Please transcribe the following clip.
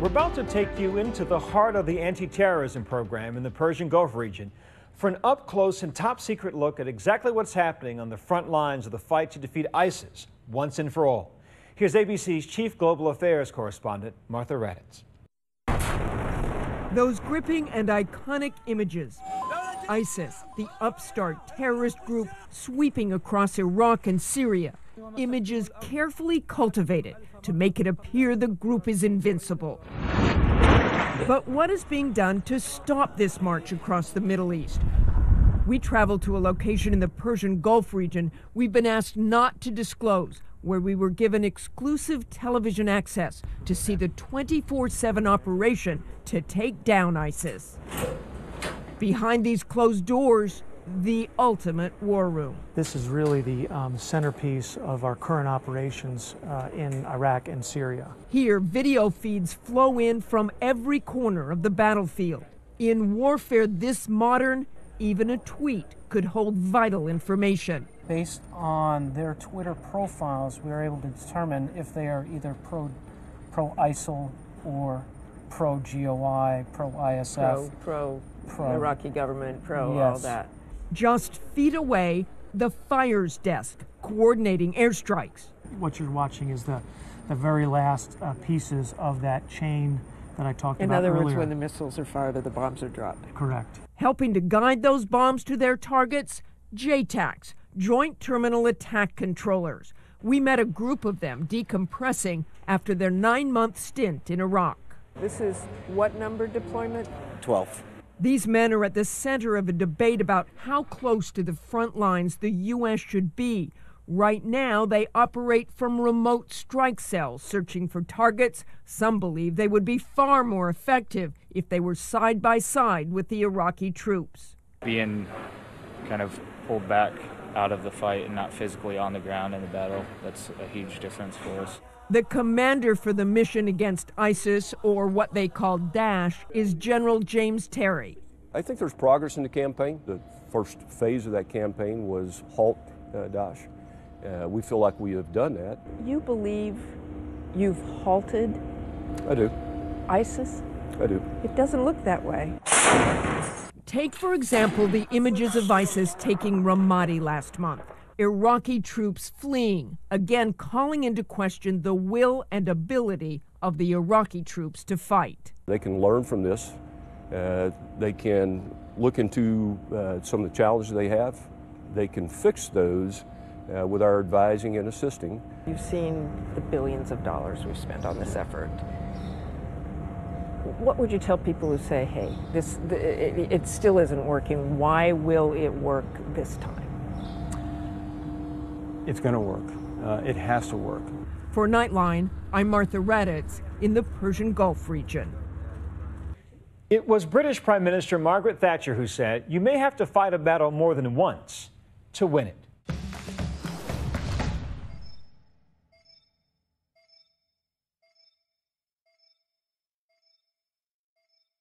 We're about to take you into the heart of the anti-terrorism program in the Persian Gulf region for an up-close and top-secret look at exactly what's happening on the front lines of the fight to defeat ISIS once and for all. Here's ABC's Chief Global Affairs correspondent, Martha Raddatz. Those gripping and iconic images. ISIS, the upstart terrorist group sweeping across Iraq and Syria. Images carefully cultivated to make it appear the group is invincible. But what is being done to stop this march across the Middle East? We traveled to a location in the Persian Gulf region we've been asked not to disclose, where we were given exclusive television access to see the 24/7 operation to take down ISIS. Behind these closed doors, the ultimate war room. This is really the centerpiece of our current operations in Iraq and Syria. Here, video feeds flow in from every corner of the battlefield. In warfare this modern, even a tweet could hold vital information. Based on their Twitter profiles, we are able to determine if they are either pro-ISIL or pro-GOI, pro-ISF. Pro Iraqi government, pro yes. all that. Just feet away, the fires desk, coordinating airstrikes. What you're watching is the very last pieces of that chain that I talked In about earlier. other words, when the missiles are fired or the bombs are dropped. Correct. Helping to guide those bombs to their targets, JTACs, Joint Terminal Attack Controllers. We met a group of them decompressing after their 9-month stint in Iraq. This is what number deployment? 12. These men are at the center of a debate about how close to the front lines the U.S. should be. Right now, they operate from remote strike cells, searching for targets. Some believe they would be far more effective if they were side by side with the Iraqi troops. Being kind of pulled back out of the fight and not physically on the ground in the battle, that's a huge difference for us. The commander for the mission against ISIS, or what they call Daesh, is General James Terry. I think there's progress in the campaign. The first phase of that campaign was halt Daesh. We feel like we have done that. You believe you've halted I do. ISIS? I do. It doesn't look that way. Take, for example, the images of ISIS taking Ramadi last month. Iraqi troops fleeing, again calling into question the will and ability of the Iraqi troops to fight. They can learn from this. They can look into some of the challenges they have. They can fix those with our advising and assisting. You've seen the billions of dollars we've spent on this effort. What would you tell people who say, hey, it still isn't working? Why will it work this time? It's going to work. It has to work. For Nightline, I'm Martha Raddatz in the Persian Gulf region. It was British Prime Minister Margaret Thatcher who said, "You may have to fight a battle more than once to win it."